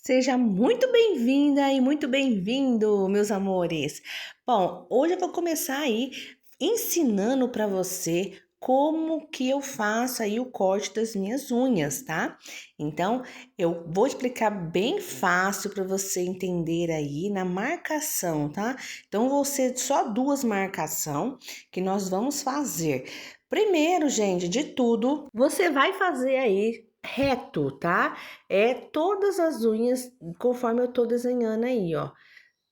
Seja muito bem-vinda e muito bem-vindo, meus amores. Bom, hoje eu vou começar aí ensinando para você como que eu faço aí o corte das minhas unhas, tá? Então, eu vou explicar bem fácil para você entender aí na marcação, tá? Então, vão ser só duas marcação que nós vamos fazer. Primeiro, gente, de tudo, você vai fazer aí reto, tá? É todas as unhas, conforme eu tô desenhando aí, ó.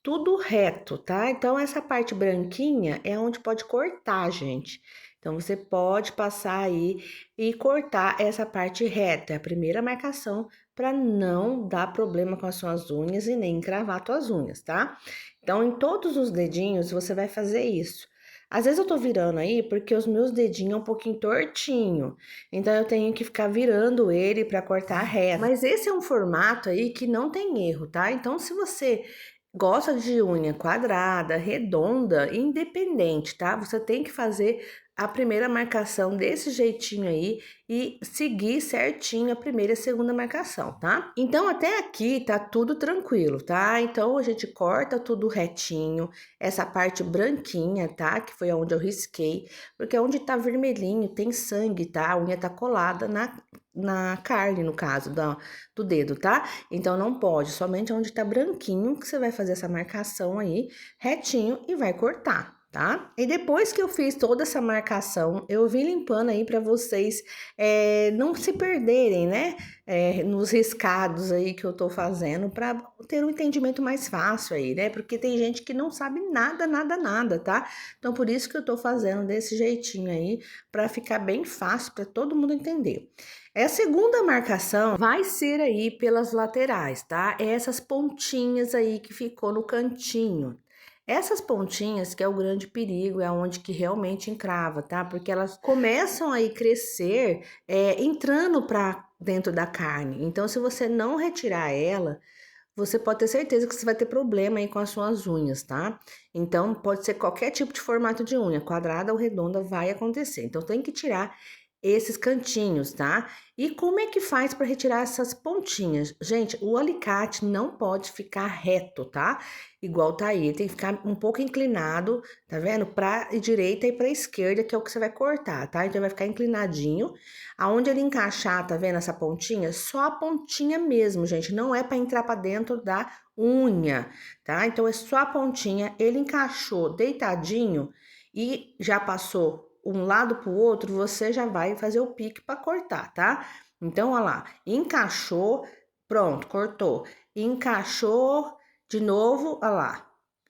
Tudo reto, tá? Então, essa parte branquinha é onde pode cortar, gente. Então, você pode passar aí e cortar essa parte reta, é a primeira marcação, para não dar problema com as suas unhas e nem encravar suas unhas, tá? Então, em todos os dedinhos, você vai fazer isso. Às vezes eu tô virando aí porque os meus dedinhos é um pouquinho tortinho, então eu tenho que ficar virando ele para cortar reto. Mas esse é um formato aí que não tem erro, tá? Então, se você gosta de unha quadrada, redonda, independente, tá? Você tem que fazer a primeira marcação desse jeitinho aí e seguir certinho a primeira e a segunda marcação, tá? Então, até aqui tá tudo tranquilo, tá? Então, a gente corta tudo retinho, essa parte branquinha, tá? Que foi onde eu risquei, porque onde tá vermelhinho tem sangue, tá? A unha tá colada na carne, no caso, do dedo, tá? Então, não pode, somente onde tá branquinho que você vai fazer essa marcação aí, retinho, e vai cortar, tá? E depois que eu fiz toda essa marcação, eu vim limpando aí pra vocês não se perderem, né? Nos riscados aí que eu tô fazendo pra ter um entendimento mais fácil aí, né? Porque tem gente que não sabe nada, nada, nada, tá? Então, por isso que eu tô fazendo desse jeitinho aí, pra ficar bem fácil pra todo mundo entender. A segunda marcação vai ser aí pelas laterais, tá? Essas pontinhas aí que ficou no cantinho. Essas pontinhas que é o grande perigo, é onde que realmente encrava, tá? Porque elas começam aí crescer entrando para dentro da carne. Então, se você não retirar ela, você pode ter certeza que você vai ter problema aí com as suas unhas, tá? Então, pode ser qualquer tipo de formato de unha, quadrada ou redonda, vai acontecer. Então, tem que tirar esses cantinhos, tá? E como é que faz para retirar essas pontinhas? Gente, o alicate não pode ficar reto, tá? Igual tá aí, tem que ficar um pouco inclinado, tá vendo? Pra direita e pra esquerda, que é o que você vai cortar, tá? Então vai ficar inclinadinho. Aonde ele encaixar, tá vendo essa pontinha? Só a pontinha mesmo, gente, não é para entrar para dentro da unha, tá? Então é só a pontinha, ele encaixou deitadinho e já passou um lado pro outro, você já vai fazer o pique para cortar, tá? Então, olha lá, encaixou, pronto, cortou. Encaixou de novo, olha lá.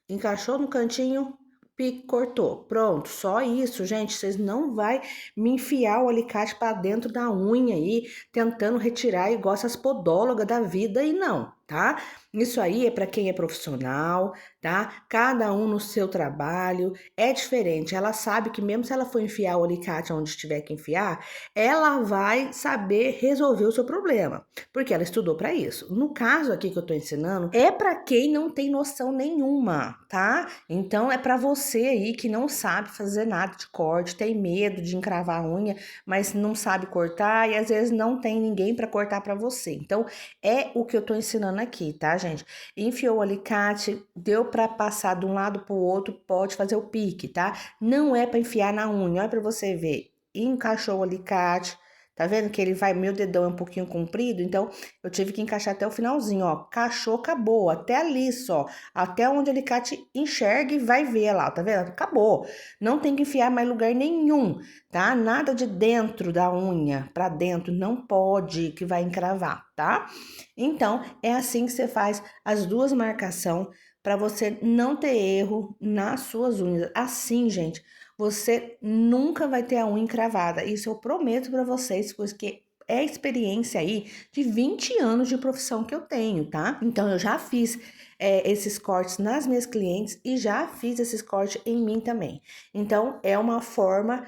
Encaixou no cantinho, pique, cortou. Pronto, só isso, gente. Vocês não vai me enfiar o alicate para dentro da unha aí, tentando retirar igual essas podólogas da vida aí, não, tá? Isso aí é para quem é profissional, tá? Cada um no seu trabalho, é diferente. Ela sabe que mesmo se ela for enfiar o alicate onde tiver que enfiar, ela vai saber resolver o seu problema, porque ela estudou para isso. No caso aqui que eu tô ensinando, é para quem não tem noção nenhuma, tá? Então é para você aí que não sabe fazer nada de corte, tem medo de encravar a unha, mas não sabe cortar e às vezes não tem ninguém para cortar para você. Então é o que eu tô ensinando aqui, tá, gente? Enfiou o alicate, deu para passar de um lado pro outro, pode fazer o pique, tá? Não é para enfiar na unha, olha para você ver. Encaixou o alicate, tá vendo que ele vai, meu dedão é um pouquinho comprido, então eu tive que encaixar até o finalzinho, ó. Cachou, acabou, até ali só, até onde o alicate enxerga e vai ver lá, tá vendo? Acabou. Não tem que enfiar mais lugar nenhum, tá? Nada de dentro da unha pra dentro, não pode, que vai encravar, tá? Então, é assim que você faz as duas marcações para você não ter erro nas suas unhas. Assim, gente, você nunca vai ter a unha encravada. Isso eu prometo para vocês, porque é experiência aí de 20 anos de profissão que eu tenho, tá? Então, eu já fiz esses cortes nas minhas clientes e já fiz esses cortes em mim também. Então, é uma forma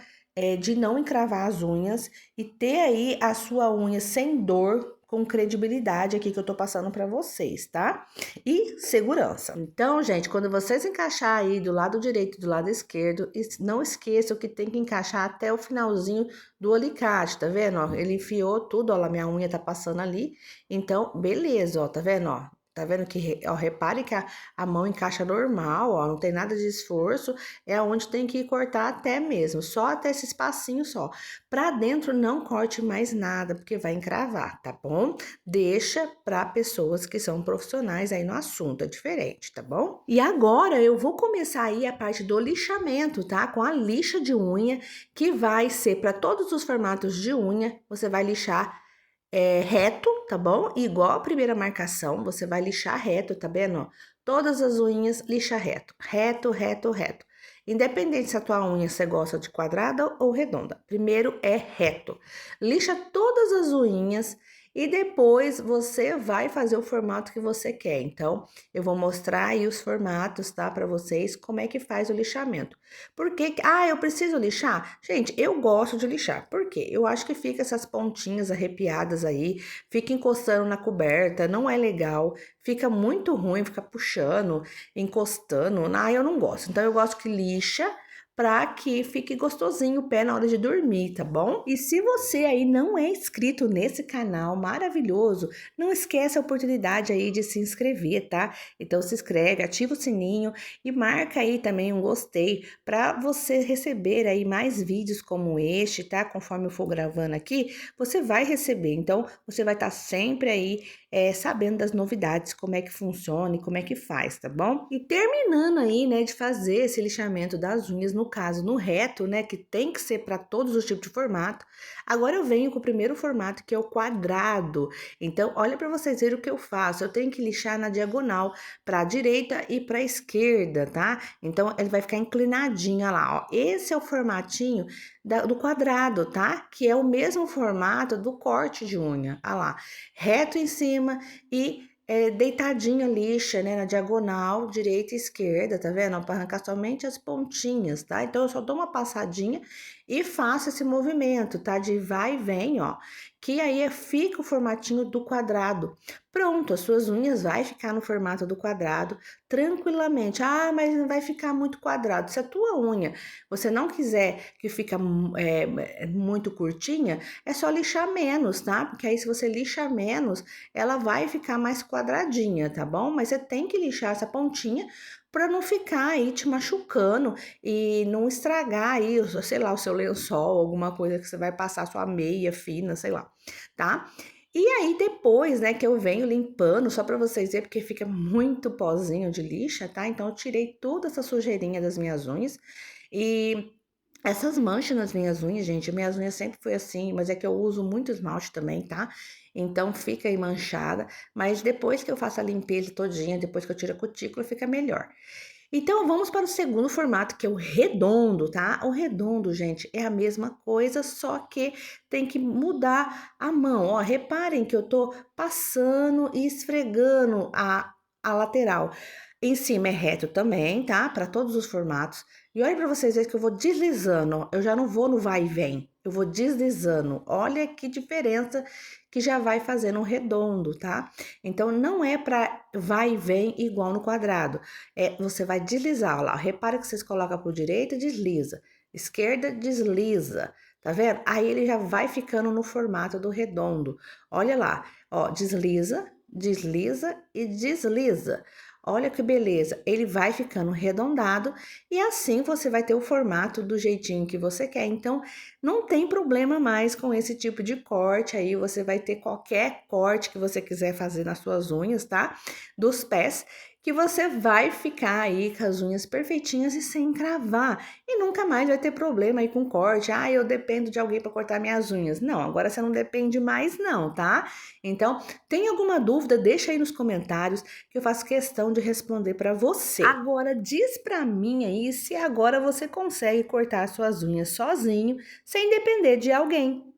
de não encravar as unhas e ter aí a sua unha sem dor, com credibilidade aqui que eu tô passando para vocês, tá? E segurança. Então, gente, quando vocês encaixar aí do lado direito e do lado esquerdo, não esqueçam que tem que encaixar até o finalzinho do alicate, tá vendo? Ó, ele enfiou tudo, ó, lá minha unha tá passando ali. Então, beleza, ó, tá vendo, ó? Tá vendo que, ó, repare que a mão encaixa normal, ó, não tem nada de esforço, é onde tem que cortar até mesmo, só até esse espacinho só. Pra dentro não corte mais nada, porque vai encravar, tá bom? Deixa para pessoas que são profissionais aí no assunto, é diferente, tá bom? E agora eu vou começar aí a parte do lixamento, tá? Com a lixa de unha, que vai ser para todos os formatos de unha, você vai lixar reto, tá bom? Igual a primeira marcação, você vai lixar reto, tá vendo? Ó, todas as unhas lixa reto, reto, reto, reto. Independente se a tua unha você gosta de quadrada ou redonda. Primeiro é reto. Lixa todas as unhas e depois você vai fazer o formato que você quer. Então, eu vou mostrar aí os formatos, tá? Para vocês, como é que faz o lixamento. Por que? Ah, eu preciso lixar? Gente, eu gosto de lixar. Por quê? Eu acho que fica essas pontinhas arrepiadas aí, fica encostando na coberta, não é legal, fica muito ruim, fica puxando, encostando. Ah, eu não gosto. Então, eu gosto que lixa para que fique gostosinho o pé na hora de dormir, tá bom? E se você aí não é inscrito nesse canal maravilhoso, não esquece a oportunidade aí de se inscrever, tá? Então se inscreve, ativa o sininho e marca aí também um gostei para você receber aí mais vídeos como este, tá? Conforme eu for gravando aqui, você vai receber. Então você vai estar sempre aí sabendo das novidades, como é que funciona e como é que faz, tá bom? E terminando aí, né, de fazer esse lixamento das unhas, no caso, no reto, né, que tem que ser para todos os tipos de formato, agora eu venho com o primeiro formato, que é o quadrado. Então, olha para vocês verem o que eu faço. Eu tenho que lixar na diagonal, para a direita e para a esquerda, tá? Então, ele vai ficar inclinadinho, olha lá, ó. Esse é o formatinho do quadrado, tá? Que é o mesmo formato do corte de unha, olha lá. Reto em cima e deitadinha lixa, né, na diagonal, direita e esquerda, tá vendo? Para arrancar somente as pontinhas, tá? Então, eu só dou uma passadinha e faço esse movimento, tá? De vai e vem, ó, que aí fica o formatinho do quadrado. Pronto, as suas unhas vai ficar no formato do quadrado tranquilamente. Ah, mas não vai ficar muito quadrado. Se a tua unha você não quiser que fica muito curtinha, é só lixar menos, tá? Porque aí se você lixa menos, ela vai ficar mais quadradinha, tá bom? Mas você tem que lixar essa pontinha para não ficar aí te machucando e não estragar aí, sei lá, o seu lençol, alguma coisa que você vai passar sua meia fina, sei lá, tá? E aí depois, né, que eu venho limpando, só para vocês verem, porque fica muito pozinho de lixa, tá? Então eu tirei toda essa sujeirinha das minhas unhas e essas manchas nas minhas unhas, gente, minhas unhas sempre foi assim, mas é que eu uso muito esmalte também, tá? Então fica aí manchada, mas depois que eu faço a limpeza todinha, depois que eu tiro a cutícula, fica melhor. Então vamos para o segundo formato, que é o redondo, tá? O redondo, gente, é a mesma coisa, só que tem que mudar a mão. Ó, reparem que eu tô passando e esfregando a lateral. Em cima é reto também, tá? Para todos os formatos. E olha para vocês verem que eu vou deslizando, ó. Eu já não vou no vai e vem, eu vou deslizando. Olha que diferença que já vai fazendo um redondo, tá? Então não é para vai e vem igual no quadrado. Você vai deslizar, ó lá. Repara que vocês colocam por direita, desliza. Esquerda, desliza. Tá vendo? Aí ele já vai ficando no formato do redondo. Olha lá, ó, desliza, desliza e desliza. Olha que beleza, ele vai ficando arredondado e assim você vai ter o formato do jeitinho que você quer. Então, não tem problema mais com esse tipo de corte aí, você vai ter qualquer corte que você quiser fazer nas suas unhas, tá? Dos pés, que você vai ficar aí com as unhas perfeitinhas e sem encravar. E nunca mais vai ter problema aí com corte. Ah, eu dependo de alguém para cortar minhas unhas. Não, agora você não depende mais não, tá? Então, tem alguma dúvida? Deixa aí nos comentários que eu faço questão de responder para você. Agora, diz para mim aí se agora você consegue cortar suas unhas sozinho, sem depender de alguém.